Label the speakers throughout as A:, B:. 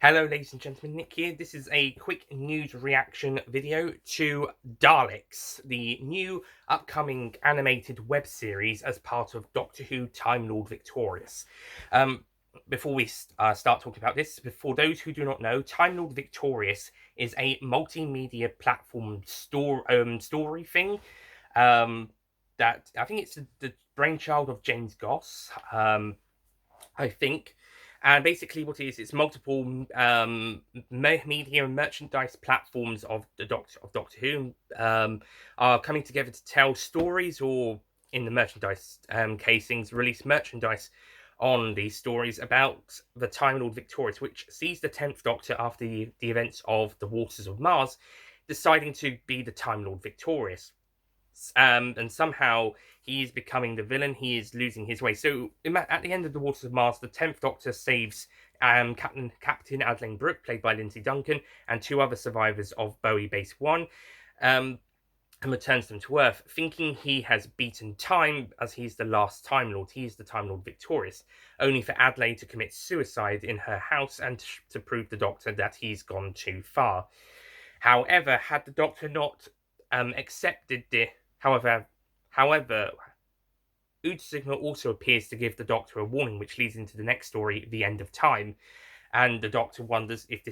A: Hello ladies and gentlemen, Nick here. This is a quick news reaction video to Daleks, the new upcoming animated web series as part of Doctor Who Time Lord Victorious. Before we start talking about this, for those who do not know, Time Lord Victorious is a multimedia platform story thing that I think it's the brainchild of James Goss, I think. And basically, what it is, it's multiple media and merchandise platforms of Doctor Who are coming together to tell stories, or in the merchandise casings, release merchandise on these stories about the Time Lord Victorious, which sees the 10th Doctor after the events of the Waters of Mars, deciding to be the Time Lord Victorious. And somehow he is becoming the villain. He is losing his way. So at the end of the Waters of Mars, the 10th Doctor saves Captain Adeline Brooke, played by Lindsay Duncan, and two other survivors of Bowie Base 1, and returns them to Earth, thinking he has beaten time as he's the last Time Lord. He is the Time Lord Victorious, only for Adelaide to commit suicide in her house and to prove the Doctor that he's gone too far. However, had the Doctor not accepted the However, Ood Signal also appears to give the Doctor a warning, which leads into the next story, The End of Time, and the Doctor wonders if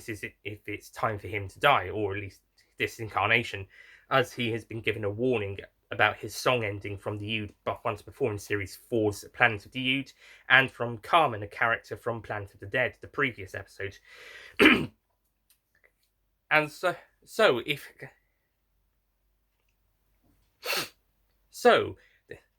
A: it's time for him to die, or at least this incarnation, as he has been given a warning about his song ending from the Ood once before in Series 4's Planet of the Ood, and from Carmen, a character from Planet of the Dead, the previous episode. And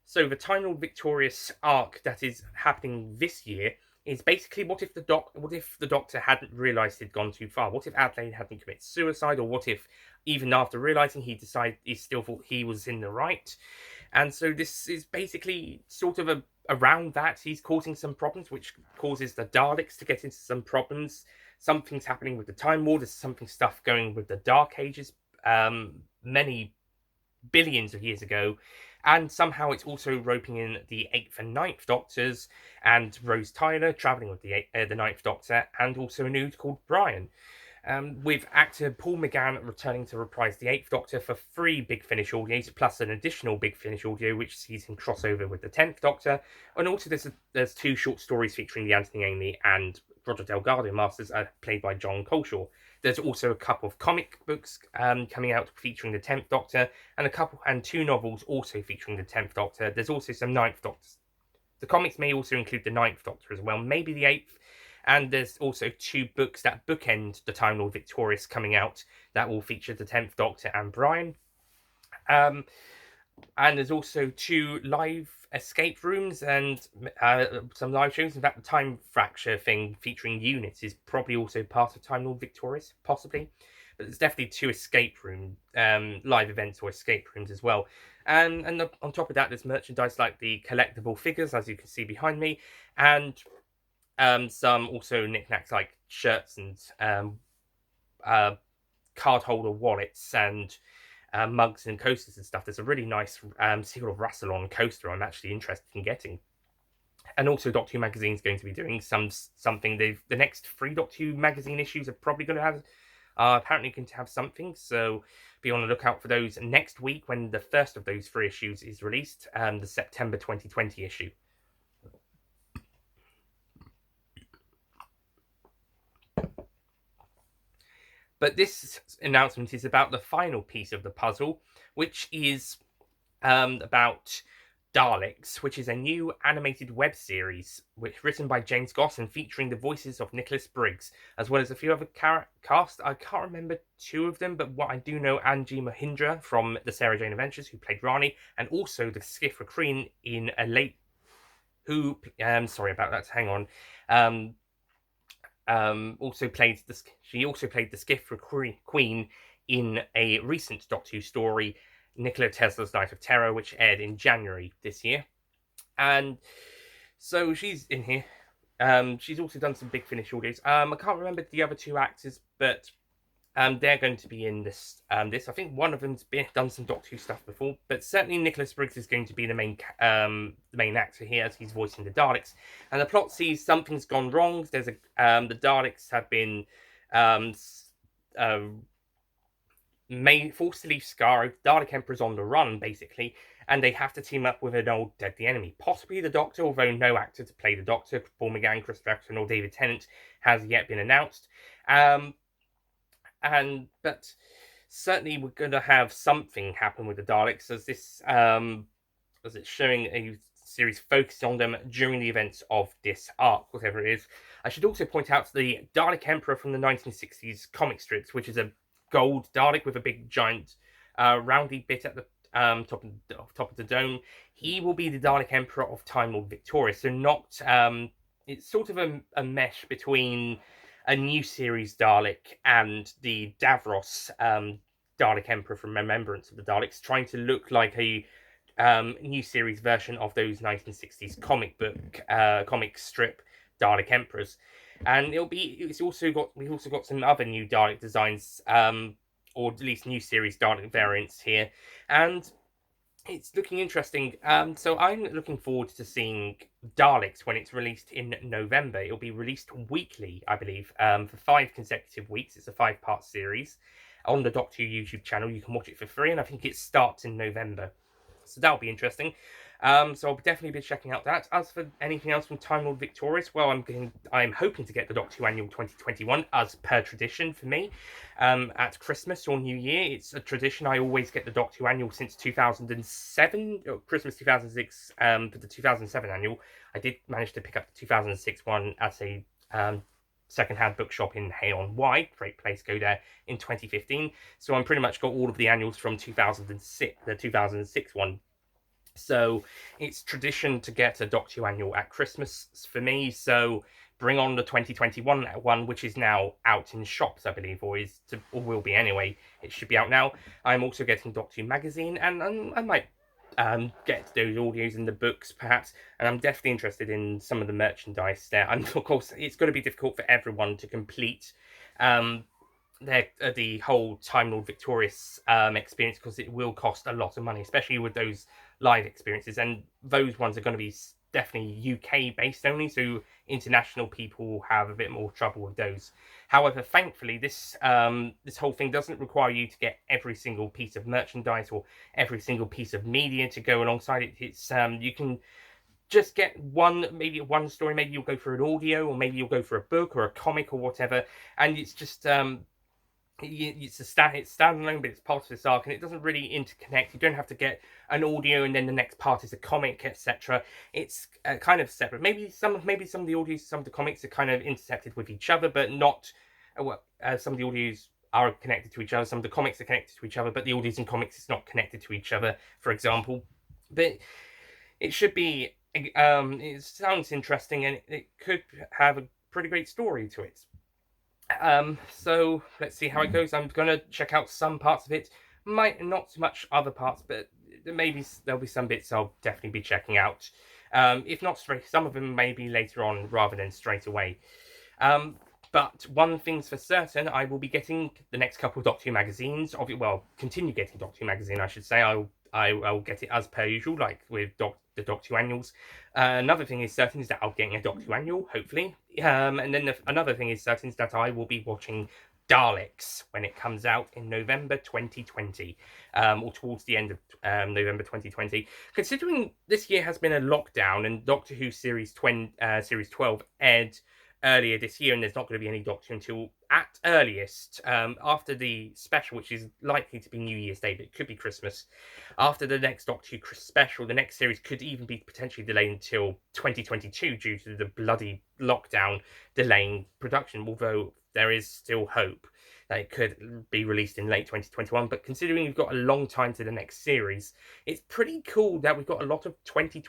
A: So the Time Lord Victorious arc that is happening this year is basically what if the Doctor hadn't realised he'd gone too far? What if Adelaide hadn't committed suicide? Or what if, even after realising, he still thought he was in the right? And so this is basically sort of around that. He's causing some problems, which causes the Daleks to get into some problems. Something's happening with the Time War. There's stuff going with the Dark Ages, many billions of years ago, and somehow it's also roping in the 8th and 9th Doctors, and Rose Tyler travelling with the 9th Doctor, and also a Ood called Brian. With actor Paul McGann returning to reprise the 8th Doctor for 3 Big Finish audios, plus an additional Big Finish audio which sees him cross over with the 10th Doctor. And also there's 2 short stories featuring the Anthony Amy and Roger Delgado Masters, played by John Coleshaw. There's also a couple of comic books coming out featuring the 10th Doctor, and 2 novels also featuring the 10th Doctor. There's also some 9th Doctors. The comics may also include the 9th Doctor as well, maybe the 8th. And there's also 2 books that bookend the Time Lord Victorious coming out that will feature the 10th Doctor and Brian. And there's also 2 live escape rooms and some live shows. In fact, the Time Fracture thing featuring units is probably also part of Time Lord Victorious, possibly. But there's definitely 2 escape room live events or escape rooms as well. And on top of that, there's merchandise like the collectible figures, as you can see behind me, and some also knickknacks like shirts and card holder wallets and mugs and coasters and stuff. There's a really nice Seal of Rassilon coaster I'm actually interested in getting. And also Doctor Who magazine's going to be doing something. The next 3 Doctor Who magazine issues are probably going to have apparently going to have something, so be on the lookout for those next week when the first of those 3 issues is released, the September 2020 issue. But this announcement is about the final piece of the puzzle, which is about Daleks, which is a new animated web series written by James Goss and featuring the voices of Nicholas Briggs, as well as a few other cast. I can't remember 2 of them, but what I do know, Angie Mahindra from the Sarah Jane Adventures, who played Rani, and also the Skiff Queen in a late... sorry about that, hang on. She also played the Skiff Queen in a recent Doctor Who story, Nikola Tesla's Night of Terror, which aired in January this year. And so she's in here. She's also done some Big Finish audios. I can't remember the other 2 actors, but they're going to be in this. I think one of them's done some Doctor Who stuff before, but certainly Nicholas Briggs is going to be the main actor here, as he's voicing the Daleks. And the plot sees something's gone wrong. There's the Daleks have been um, made forced to leave Skaro. Dalek Emperor's on the run, basically, and they have to team up with an old deadly enemy, possibly the Doctor, although no actor to play the Doctor, Paul McGann, Chris Jackson, or David Tennant, has yet been announced. But certainly we're going to have something happen with the Daleks, as it's showing a series focused on them during the events of this arc, whatever it is. I should also point out the Dalek Emperor from the 1960s comic strips, which is a gold Dalek with a big giant roundy bit at the top of the dome. He will be the Dalek Emperor of Time Lord Victorious. So not it's sort of a mesh between a new series Dalek and the Davros Dalek Emperor from Remembrance of the Daleks, trying to look like a new series version of those 1960s comic strip Dalek Emperors. And we've also got some other new Dalek designs, or at least new series Dalek variants here, and it's looking interesting. So I'm looking forward to seeing Daleks when it's released in November. It'll be released weekly, I believe, for 5 consecutive weeks. It's a 5-part series on the Doctor Who YouTube channel. You can watch it for free, and I think it starts in November. So that'll be interesting. So I'll definitely be checking out that. As for anything else from Time Lord Victorious, well, I'm hoping to get the Doctor Who Annual 2021 as per tradition for me. At Christmas or New Year, it's a tradition. I always get the Doctor Who Annual since 2007, or Christmas 2006. For the 2007 annual, I did manage to pick up the 2006 one at a second-hand bookshop in Hay-on-Wye. Great place, go there, in 2015. So I'm pretty much got all of the annuals from 2006, the 2006 one. So it's tradition to get a Doctor Who annual at Christmas for me. So bring on the 2021 one, which is now out in shops, I believe, or will be anyway. It should be out now. I'm also getting Doctor Who magazine, and I might get those audios and the books, perhaps. And I'm definitely interested in some of the merchandise there. And of course, it's going to be difficult for everyone to complete the whole Time Lord Victorious experience, because it will cost a lot of money, especially with those live experiences, and those ones are going to be definitely UK based only, so international people have a bit more trouble with those. However, thankfully, this whole thing doesn't require you to get every single piece of merchandise or every single piece of media to go alongside it. It's you can just get maybe one story, maybe you'll go for an audio, or maybe you'll go for a book or a comic or whatever, and it's just it's standalone, but it's part of this arc, and it doesn't really interconnect. You don't have to get an audio and then the next part is a comic, etc. It's kind of separate. Maybe some of the audios, some of the comics are kind of intercepted with each other, but not. Some of the audios are connected to each other. Some of the comics are connected to each other, but the audios and comics is not connected to each other, for example. But it should be. It sounds interesting, and it could have a pretty great story to it. So let's see how it goes. I'm gonna check out some parts of it. Might not so much other parts, but maybe there'll be some bits I'll definitely be checking out. If not straight, some of them maybe later on rather than straight away. But one thing's for certain, I will be getting the next couple of Doctor Who magazines. Continue getting Doctor Who magazine, I should say. I'll get it as per usual, like with the Doctor Who annuals. Another thing is certain is that I'll get a Doctor Who annual, hopefully. And then another thing is certain is that I will be watching Daleks when it comes out in November 2020, or towards the end of November 2020. Considering this year has been a lockdown and Doctor Who Series 12 aired earlier this year, and there's not going to be any Doctor until at earliest after the special, which is likely to be New Year's Day, but it could be Christmas. After the next Doctor Who special, the next series could even be potentially delayed until 2022 due to the bloody lockdown delaying production, although there is still hope that it could be released in late 2021. But considering we've got a long time to the next series, it's pretty cool that we've got a lot of Doctor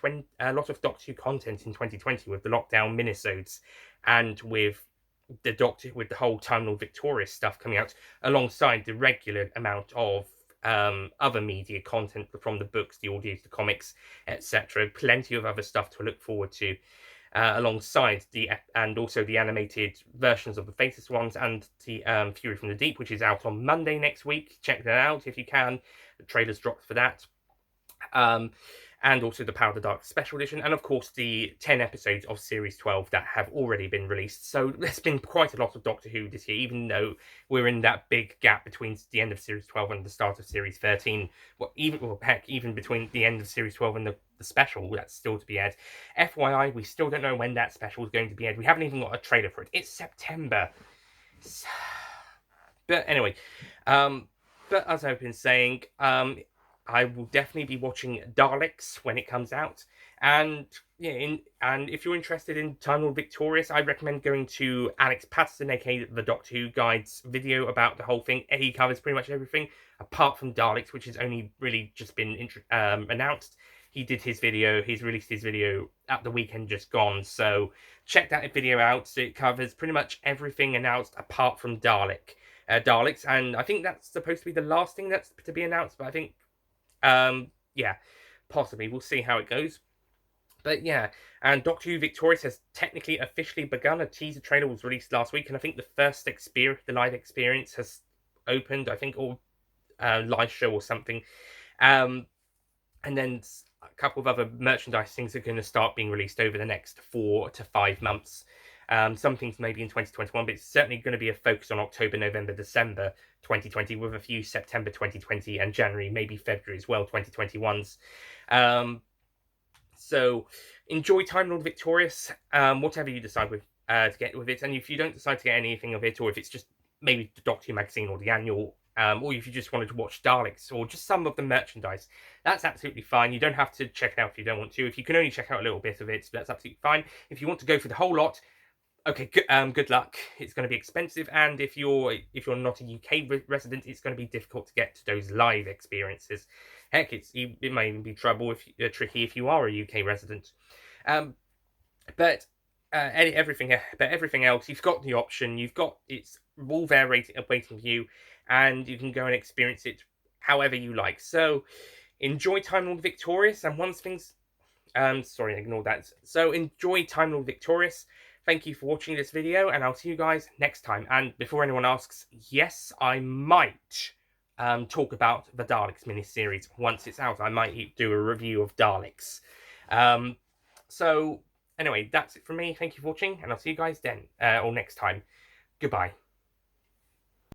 A: Who content in 2020 with the lockdown minisodes, and with the whole Time Lord Victorious stuff coming out alongside the regular amount of other media content from the books, the audios, the comics, etc. Plenty of other stuff to look forward to. alongside and also the animated versions of the Faceless ones and the Fury from the Deep, which is out on Monday next week. Check that out if you can. The trailer's dropped for that. And also the Power of the Dark Special Edition, and of course the 10 episodes of Series 12 that have already been released. So there's been quite a lot of Doctor Who this year, even though we're in that big gap between the end of Series 12 and the start of Series 13. Even between the end of Series 12 and the special, that's still to be aired. FYI, we still don't know when that special is going to be aired. We haven't even got a trailer for it. It's September. But anyway, but as I've been saying, I will definitely be watching Daleks when it comes out, and and if you're interested in Time Lord Victorious, I recommend going to Alex Patterson, aka the Doctor Who Guide's video about the whole thing. He covers pretty much everything apart from Daleks, which has only really just been announced. He did his video. He's released his video at the weekend just gone. So check that video out. So it covers pretty much everything announced apart from Daleks, and I think that's supposed to be the last thing that's to be announced. But I think yeah, possibly. We'll see how it goes. But yeah, and Doctor Who Victorious has technically officially begun. A teaser trailer was released last week, and I think the first the live experience has opened, I think, or live show or something. And then a couple of other merchandise things are going to start being released over the next 4 to 5 months. Some things maybe in 2021, but it's certainly going to be a focus on October, November, December 2020, with a few September 2020 and January, maybe February as well, 2021s. So enjoy Time Lord Victorious, whatever you decide to get with it. And if you don't decide to get anything of it, or if it's just maybe the Doctor Who magazine or the annual, or if you just wanted to watch Daleks or just some of the merchandise, that's absolutely fine. You don't have to check it out if you don't want to. If you can only check out a little bit of it, that's absolutely fine. If you want to go for the whole lot, okay, good luck. It's going to be expensive, and if you're not a UK resident, it's going to be difficult to get to those live experiences. Heck, it may even be tricky if you are a UK resident. But everything else, you've got the option. It's all there waiting for you, and you can go and experience it however you like. So enjoy Time Lord Victorious, and once things, sorry, ignore that. So enjoy Time Lord Victorious. Thank you for watching this video, and I'll see you guys next time. And before anyone asks, yes, I might talk about the Daleks miniseries once it's out. I might do a review of Daleks. So anyway, that's it from me. Thank you for watching, and I'll see you guys then, or next time. Goodbye.